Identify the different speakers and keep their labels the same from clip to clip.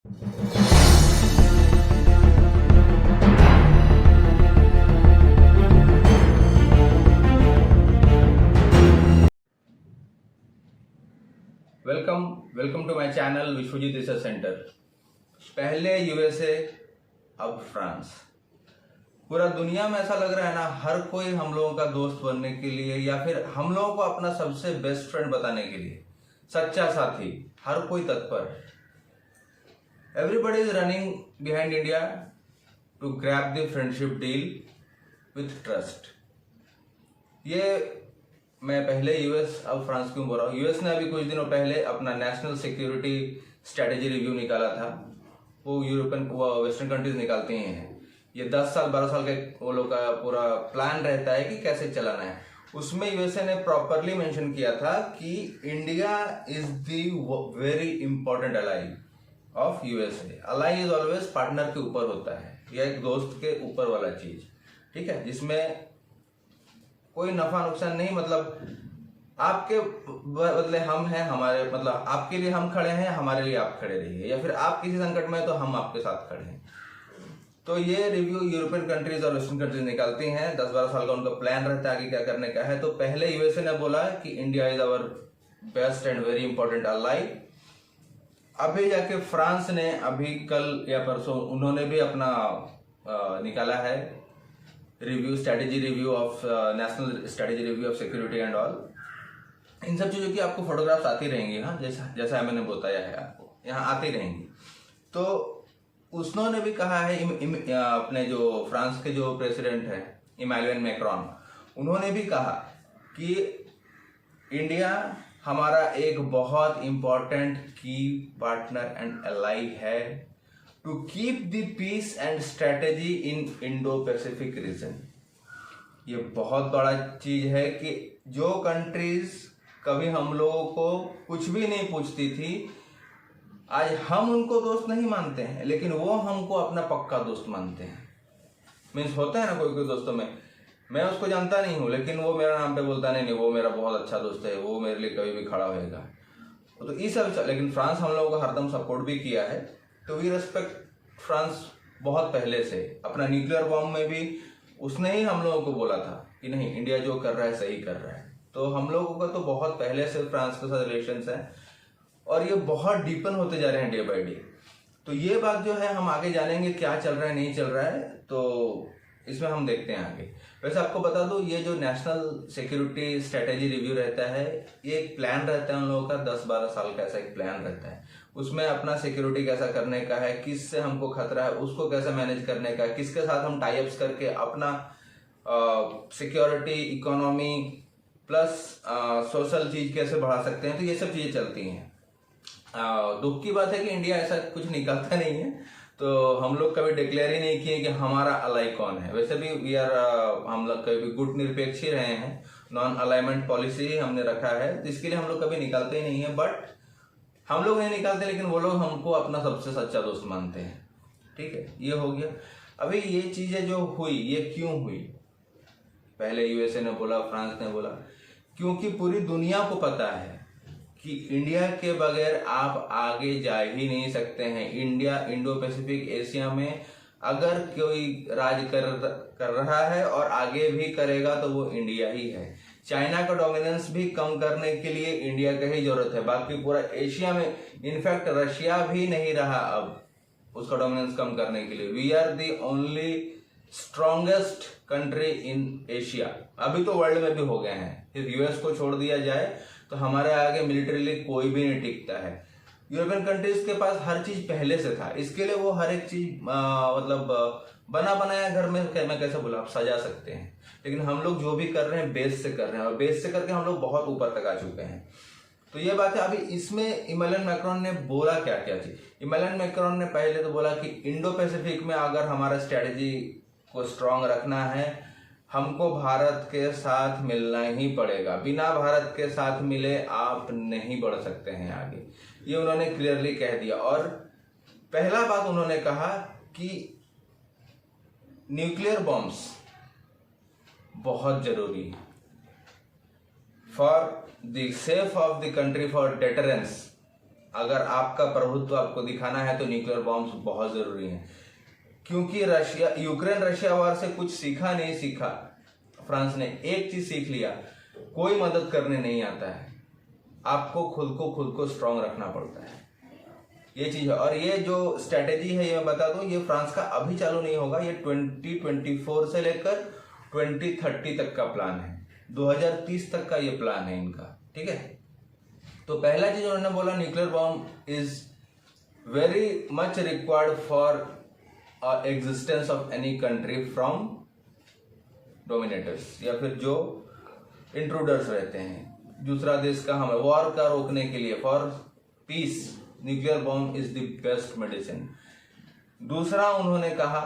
Speaker 1: Welcome to my channel Vishwajeet research centre. पहले USA, अब France. पूरा दुनिया में ऐसा लग रहा है ना, हर कोई हम लोगों का दोस्त बनने के लिए या फिर हम लोगों को अपना सबसे बेस्ट फ्रेंड बताने के लिए, सच्चा साथी, हर कोई तत्पर है। Everybody is running behind India to grab the friendship deal with trust. ये मैं पहले यूएस अब फ्रांस क्यों बोल रहा हूँ? यूएस ने अभी कुछ दिनों पहले अपना नेशनल सिक्योरिटी स्ट्रेटेजी रिव्यू निकाला था। वो वेस्टर्न कंट्रीज निकालते ही हैं। ये 10 साल 12 साल के वो लोग का पूरा प्लान रहता है कि कैसे चलाना है। उसमें यूएसए ने प्रॉपरली मेंशन किया था कि India is the very important ally of USA. Ally is always partner के ऊपर होता है, या एक दोस्त के ऊपर वाला चीज, ठीक है, जिसमें कोई नफा नुकसान नहीं। मतलब आपके बदले हम हैं, हमारे मतलब आपके लिए हम खड़े हैं, हमारे लिए आप खड़े रहिए, या फिर आप किसी संकट में तो हम आपके साथ खड़े हैं। तो ये रिव्यू यूरोपियन कंट्रीज और वेस्टर्न कंट्रीज निकालती हैं। 10-12 साल का उनका प्लान रहता है आगे क्या करने का है। तो पहले यूएसए ने बोला कि India is our best and very important ally. अभी जाके फ्रांस ने अभी कल या परसों उन्होंने भी अपना निकाला है review, strategy review of national strategy review of security and all. इन सब चीजों की आपको फोटोग्राफ्स आती रहेंगी, हाँ, जैसा मैंने बताया है आपको, यहाँ आती रहेंगी। तो उसने भी कहा है, अपने जो फ्रांस के जो प्रेसिडेंट है इमैनुअल मैक्रोन, उन्होंने भी कहा कि इंडिया हमारा एक बहुत इंपॉर्टेंट की पार्टनर एंड एलाई है to keep the peace and strategy in Indo Pacific region. ये बहुत बड़ा चीज है कि जो कंट्रीज कभी हम लोगों को कुछ भी नहीं पूछती थी, आज हम उनको दोस्त नहीं मानते हैं, लेकिन वो हमको अपना पक्का दोस्त मानते हैं। मीन्स होता है ना कोई दोस्तों में, मैं उसको जानता नहीं हूँ लेकिन वो मेरा नाम पे बोलता नहीं, वो मेरा बहुत अच्छा दोस्त है, वो मेरे लिए कभी भी खड़ा होगा। तो ये सब, लेकिन फ्रांस हम लोगों को हरदम सपोर्ट भी किया है। तो वी रेस्पेक्ट फ्रांस बहुत पहले से। अपना न्यूक्लियर बॉम्ब में भी उसने ही हम लोगों को बोला था कि नहीं, इंडिया जो कर रहा है सही कर रहा है। तो हम लोगों का तो बहुत पहले से फ्रांस के साथ रिलेशंस हैं और ये बहुत डीपन होते जा रहे हैं डे बाय डे। तो ये बात जो है हम आगे जानेंगे क्या चल रहा है नहीं चल रहा है, तो इसमें हम देखते हैं आगे। वैसे आपको बता दूं, ये जो नेशनल सिक्योरिटी स्ट्रेटेजी रिव्यू रहता है, ये एक प्लान रहता है उन लोगों का, 10-12 साल का ऐसा एक प्लान रहता है। उसमें अपना सिक्योरिटी कैसा करने का है, किससे हमको खतरा है उसको कैसे मैनेज करने का है, किसके साथ हम टाई अप्स करके अपना सिक्योरिटी, इकोनॉमी प्लस सोशल चीज कैसे बढ़ा सकते हैं। तो ये सब चीजें चलती हैं। दुख की बात है कि इंडिया ऐसा कुछ निकालता नहीं है, तो हम लोग कभी डिक्लेयर ही नहीं किए कि हमारा अलाई कौन है। वैसे भी वी आर हम लोग कभी गुट निरपेक्ष ही रहे हैं, नॉन अलाइनमेंट पॉलिसी ही हमने रखा है, जिसके लिए हम लोग कभी निकालते ही नहीं है। बट हम लोग नहीं निकालते, लेकिन वो लोग हमको अपना सबसे सच्चा दोस्त मानते हैं, ठीक है। ये हो गया। अभी ये चीजें जो हुई, ये क्यों हुई? पहले यूएसए ने बोला, फ्रांस ने बोला, क्योंकि पूरी दुनिया को पता है कि इंडिया के बगैर आप आगे जा ही नहीं सकते हैं। इंडिया इंडो पैसिफिक एशिया में अगर कोई राज कर रहा है और आगे भी करेगा तो वो इंडिया ही है। चाइना का डोमिनेंस भी कम करने के लिए इंडिया का ही जरूरत है। बाकी पूरा एशिया में, इनफैक्ट रशिया भी नहीं रहा अब उसका डोमिनेंस कम करने के लिए। We are the only strongest country in Asia. अभी तो वर्ल्ड में भी हो गए हैं। यूएस को छोड़ दिया जाए तो हमारे आगे मिलिट्रीली कोई भी नहीं टिकता है। यूरोपियन कंट्रीज के पास हर चीज पहले से था, इसके लिए वो हर एक चीज मतलब बना बनाया घर में मैं कैसे बोला, आप सजा सकते हैं। लेकिन हम लोग जो भी कर रहे हैं बेस से कर रहे हैं, और बेस से करके हम लोग बहुत ऊपर तक आ चुके हैं। तो ये बात है। अभी इसमें इमैनुअल मैक्रोन ने बोला क्या क्या चीज। इमैनुअल मैक्रोन ने पहले तो बोला कि इंडो पैसिफिक में अगर हमारा स्ट्रेटेजी को स्ट्रांग रखना है, हमको भारत के साथ मिलना ही पड़ेगा। बिना भारत के साथ मिले आप नहीं बढ़ सकते हैं आगे, ये उन्होंने क्लियरली कह दिया। और पहला बात उन्होंने कहा कि न्यूक्लियर बॉम्ब्स बहुत जरूरी है for the safe of the country, for deterrence. अगर आपका प्रभुत्व आपको दिखाना है तो न्यूक्लियर बॉम्ब्स बहुत जरूरी हैं, क्योंकि यूक्रेन रशिया वार से कुछ सीखा फ्रांस ने एक चीज सीख लिया, कोई मदद करने नहीं आता है, आपको खुद को स्ट्रांग रखना पड़ता है, ये चीज है। और ये जो स्ट्रेटेजी है ये मैं बता दूं, ये फ्रांस का अभी चालू नहीं होगा, ये 2024 से लेकर 2030 तक का प्लान है, 2030 तक का ये प्लान है इनका, ठीक है। तो पहला चीज उन्होंने बोला, nuclear bomb is very much required for existence of any country from dominators, या फिर जो इंट्रूडर्स रहते हैं, दूसरा देश का हमें वॉर का रोकने के लिए, for piece nuclear bomb is the best medicine. दूसरा उन्होंने कहा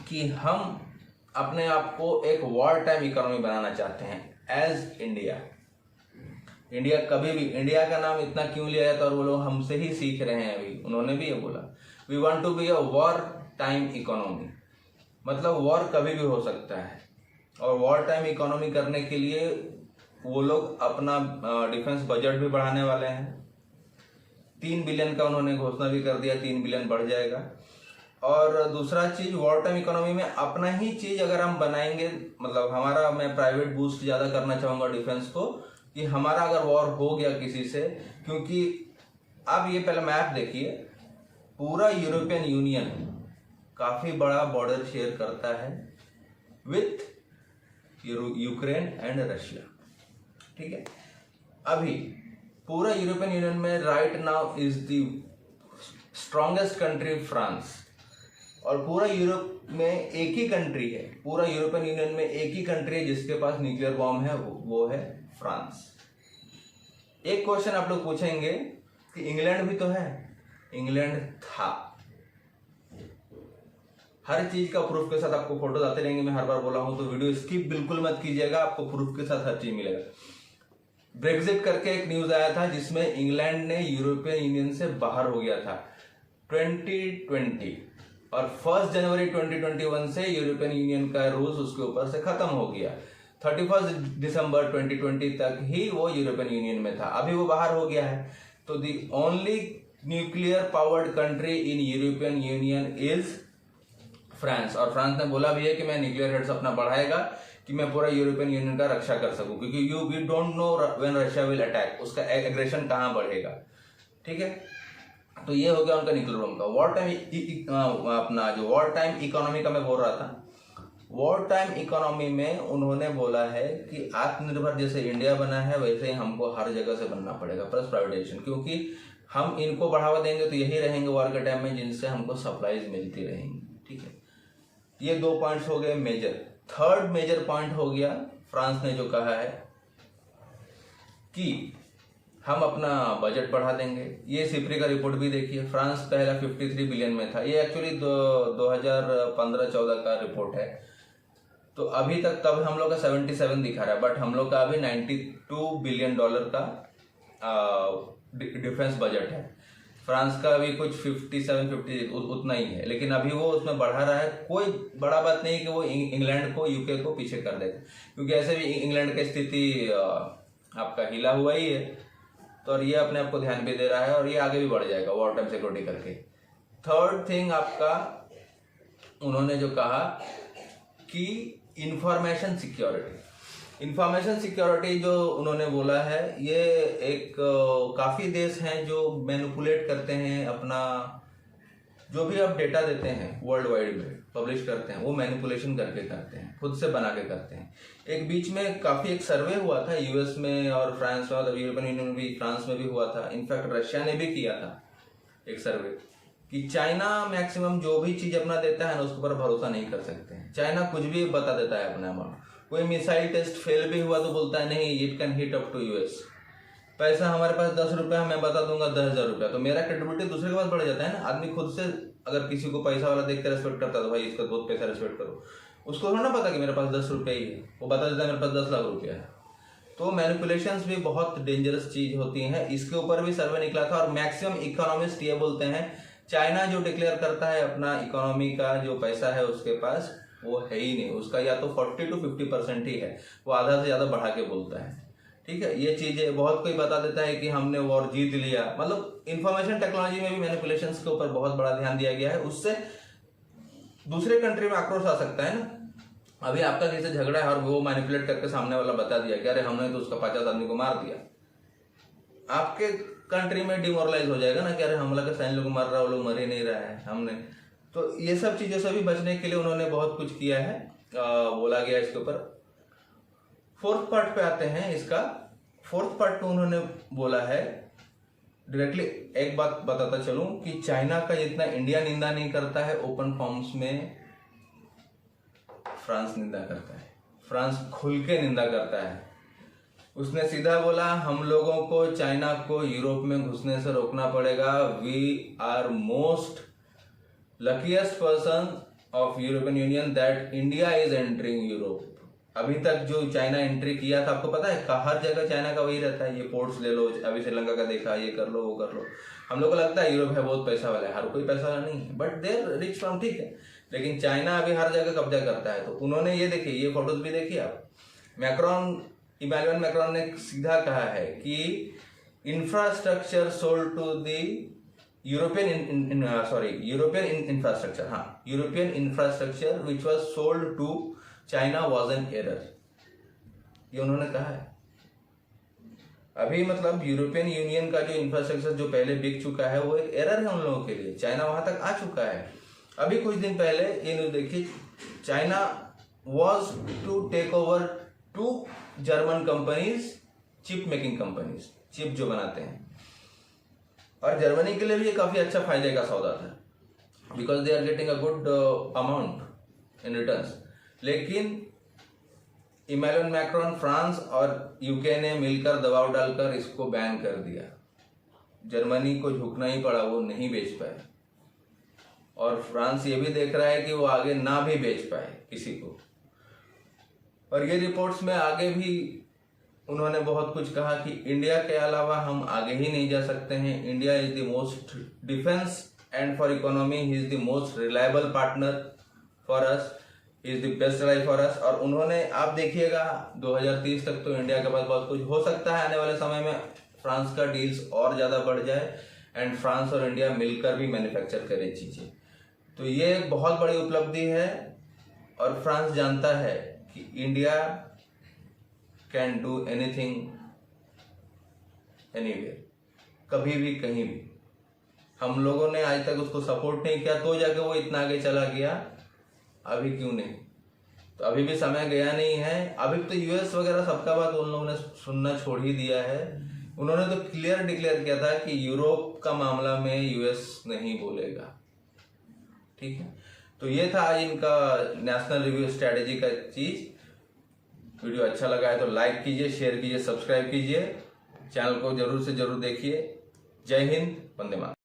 Speaker 1: कि हम अपने आप को एक वॉर टाइम इकोनॉमी बनाना चाहते हैं एज इंडिया। इंडिया कभी भी, इंडिया का नाम इतना क्यों लिया जाता है और वो लोग हमसे ही सीख रहे हैं अभी, उन्होंने भी ये बोला, we want to be a war time economy, मतलब वॉर कभी भी हो सकता है। और वॉर टाइम इकोनॉमी करने के लिए वो लोग अपना डिफेंस बजट भी बढ़ाने वाले हैं, 3 बिलियन का उन्होंने घोषणा भी कर दिया, 3 बिलियन बढ़ जाएगा। और दूसरा चीज, वॉर टाइम इकोनॉमी में अपना ही चीज अगर हम बनाएंगे, मतलब हमारा, मैं प्राइवेट बूस्ट ज्यादा करना चाहूंगा डिफेंस को, कि हमारा अगर वॉर हो गया किसी से, क्योंकि अब ये पहले मैप देखिए, पूरा यूरोपियन यूनियन काफी बड़ा बॉर्डर शेयर करता है विथ यूक्रेन एंड रशिया, ठीक है। अभी पूरा यूरोपियन यूनियन में right now is the strongest country France, और पूरा यूरोप में एक ही कंट्री है, पूरा यूरोपियन यूनियन में एक ही कंट्री है जिसके पास न्यूक्लियर बॉम्ब है, वो है फ्रांस। एक क्वेश्चन आप लोग पूछेंगे कि इंग्लैंड भी तो है, इंग्लैंड था। हर चीज का प्रूफ के साथ आपको फोटोज आते रहेंगे, मैं हर बार बोला हूं, तो वीडियो स्किप बिल्कुल मत कीजिएगा, आपको प्रूफ के साथ हर चीज मिलेगा। ब्रेक्जिट करके एक न्यूज आया था जिसमें इंग्लैंड ने यूरोपियन यूनियन से बाहर हो गया था 2020, और 1 जनवरी 2021 से यूरोपियन यूनियन का रूल्स उसके ऊपर से खत्म हो गया। 31 दिसंबर 2020 तक ही वो यूरोपियन यूनियन में था, अभी वो बाहर हो गया है। तो the only nuclear powered country in European union is France, और फ्रांस ने बोला भी है कि मैं न्यूक्लियर हेड्स अपना बढ़ाएगा कि मैं पूरा यूरोपियन यूनियन का रक्षा कर सकूं, क्योंकि we don't know when Russia will attack, उसका एग्रेशन कहां बढ़ेगा, ठीक है। तो ये हो गया उनका न्यूक्लियर बम का। वॉर टाइम अपना जो वॉर टाइम इकोनॉमी का मैं बोल रहा था, वॉर टाइम इकोनॉमी में उन्होंने बोला है कि आत्मनिर्भर जैसे इंडिया बना है वैसे ही हमको हर जगह से बनना पड़ेगा, प्लस प्राइवेटाइजेशन, क्योंकि हम इनको बढ़ावा देंगे तो यही रहेंगे वॉर के टाइम में जिनसे हमको सप्लाईज मिलती रहेंगी, ठीक है। ये 2 पॉइंट्स हो गए मेजर। थर्ड मेजर पॉइंट हो गया, फ्रांस ने जो कहा है कि हम अपना बजट बढ़ा देंगे। ये सिप्री का रिपोर्ट भी देखिए, फ्रांस पहला 53 बिलियन में था, ये एक्चुअली 2015-14 का रिपोर्ट है, तो अभी तक तब हम लोग का 77 दिखा रहा है, बट हम लोग का अभी $92 बिलियन का डिफेंस बजट है। फ्रांस का अभी कुछ 57-50 उतना ही है, लेकिन अभी वो उसमें बढ़ा रहा है। कोई बड़ा बात नहीं कि वो इंग्लैंड को, यूके को पीछे कर देगा, क्योंकि ऐसे भी इंग्लैंड की स्थिति आपका हिला हुआ ही है, तो और ये अपने आप को ध्यान भी दे रहा है और ये आगे भी बढ़ जाएगा वॉर टाइम सिक्योरिटी करके। थर्ड थिंग आपका उन्होंने जो कहा कि इंफॉर्मेशन सिक्योरिटी जो उन्होंने बोला है, ये एक काफी देश हैं जो मैनिपुलेट करते हैं अपना, जो भी आप डेटा देते हैं वर्ल्ड वाइड में पब्लिश करते हैं, वो मैनिपुलेशन करके करते हैं, खुद से बना के करते हैं। एक बीच में काफी एक सर्वे हुआ था यूएस में और फ्रांस में, और यूरोपियन यूनियन में भी, फ्रांस में भी हुआ था, इनफैक्ट रशिया ने भी किया था एक सर्वे कि चाइना मैक्सिमम जो भी चीज अपना देता है ना उसके ऊपर भरोसा नहीं कर सकते हैं। चाइना कुछ भी बता देता है अपने अमाउंट, कोई मिसाइल टेस्ट फेल भी हुआ तो बोलता है नहीं it can hit up to US. पैसा हमारे पास 10 रुपया, मैं बता दूंगा 10,000 रुपया, तो मेरा क्रेडिबिलिटी दूसरे के पास बढ़ जाता है ना। आदमी खुद से अगर किसी को पैसा वाला देख कर रेस्पेक्ट करता है तो भाई इसका बहुत पैसा रेस्पेक्ट करो, उसको थोड़ा ना पता कि मेरे पास 10 रुपया ही है, वो बता देता है मेरे पास 10 लाख रुपया है। तो मैनिपुलेशंस भी बहुत डेंजरस चीज होती हैं, इसके ऊपर भी सर्वे निकला था और मैक्सिमम इकोनॉमिस्ट ये बोलते हैं चाइना जो डिक्लेयर करता है अपना इकोनॉमी का जो पैसा है उसके पास वो है ही नहीं, उसका या तो 40 to 50% ही है, वो आधा से ज्यादा बढ़ा के बोलता है। ठीक है, ये चीजें बहुत कोई बता देता है कि हमने वॉर जीत लिया, मतलब इंफॉर्मेशन टेक्नोलॉजी में भी मैनिपुलेशंस के ऊपर बहुत बड़ा ध्यान दिया गया है। उससे दूसरे कंट्री में आक्रोश आ सकता है ना। अभी आपका किसी से झगड़ा है और वो मैनिपुलेट करके सामने वाला बता दिया कि अरे हमने तो उसका 50 आदमी को मार दिया, आपके कंट्री में डिमोरलाइज हो जाएगा ना कि अरे हमला के सैनिक लोग मर रहा है, वो लोग मर ही नहीं रहा है हमने। तो ये सब चीजों से भी बचने के लिए उन्होंने बहुत कुछ किया है, बोला गया इसके ऊपर। फोर्थ पार्ट पे आते हैं इसका। फोर्थ पार्ट पे उन्होंने बोला है डायरेक्टली, एक बात बताता चलूं कि चाइना का जितना इंडिया निंदा नहीं करता है ओपन फॉर्म्स में, फ्रांस निंदा करता है। फ्रांस खुल के निंदा करता है। उसने सीधा बोला हम लोगों को चाइना को यूरोप में घुसने से रोकना पड़ेगा। We are most luckiest person of European Union that India is entering Europe. अभी तक जो चाइना एंट्री किया था, आपको पता है हर जगह चाइना का वही रहता है, ये पोर्ट्स ले लो, अभी श्रीलंका का देखा, ये कर लो वो कर लो। हम लोग को लगता है यूरोप है बहुत पैसा वाला है, हर कोई पैसा वाला नहीं है, बट देर रिच फ्रॉम, ठीक है, लेकिन चाइना अभी हर जगह कब्जा करता है। तो उन्होंने ये देखिए, ये फोटोज भी देखिए आप, इमैनुअल मैक्रोन ने सीधा कहा है कि infrastructure sold to the European infrastructure which was sold to China was an error, ये उन्होंने कहा है। अभी मतलब यूरोपियन यूनियन का जो इंफ्रास्ट्रक्चर जो पहले बिक चुका है वो एक एरर है उन लोगों के लिए, चाइना वहां तक आ चुका है। अभी कुछ दिन पहले ये न्यूज देखिए, China was to take over 2 German companies, chip making companies, chip जो बनाते हैं, और जर्मनी के लिए भी ये काफी अच्छा फायदे का सौदा था, because they are getting a good amount in returns. लेकिन इमैनुअल मैक्रोन, फ्रांस और यूके ने मिलकर दबाव डालकर इसको बैन कर दिया। जर्मनी को झुकना ही पड़ा, वो नहीं बेच पाए, और फ्रांस ये भी देख रहा है कि वो आगे ना भी बेच पाए किसी को। और ये रिपोर्ट्स में आगे भी उन्होंने बहुत कुछ कहा कि इंडिया के अलावा हम आगे ही नहीं जा सकते हैं। India is the most defence and for economy he is the most reliable partner for us, is the best ally for us. और उन्होंने, आप देखिएगा 2030 तक तो इंडिया के पास बहुत कुछ हो सकता है, आने वाले समय में फ्रांस का डील्स और ज्यादा बढ़ जाए एंड फ्रांस और इंडिया मिलकर भी मैन्युफैक्चर करे चीजें। तो ये एक बहुत बड़ी उपलब्धि है, और फ्रांस जानता है कि India can do anything anywhere, कभी भी कहीं भी। हम लोगों ने आज तक उसको सपोर्ट नहीं किया, तो जाके वो इतना आगे चला गया, अभी क्यों नहीं? तो अभी भी समय गया नहीं है। अभी तो यूएस वगैरह सबका बात उन लोगों ने सुनना छोड़ ही दिया है। उन्होंने तो क्लियर डिक्लेयर किया था कि यूरोप का मामला में यूएस नहीं बोलेगा, ठीक है। तो ये था आज इनका नेशनल रिव्यू स्ट्रेटेजी का चीज। वीडियो अच्छा लगा है तो लाइक कीजिए, शेयर कीजिए, सब्सक्राइब कीजिए, चैनल को जरूर से जरूर देखिए। जय हिंद, वंदे मातरम।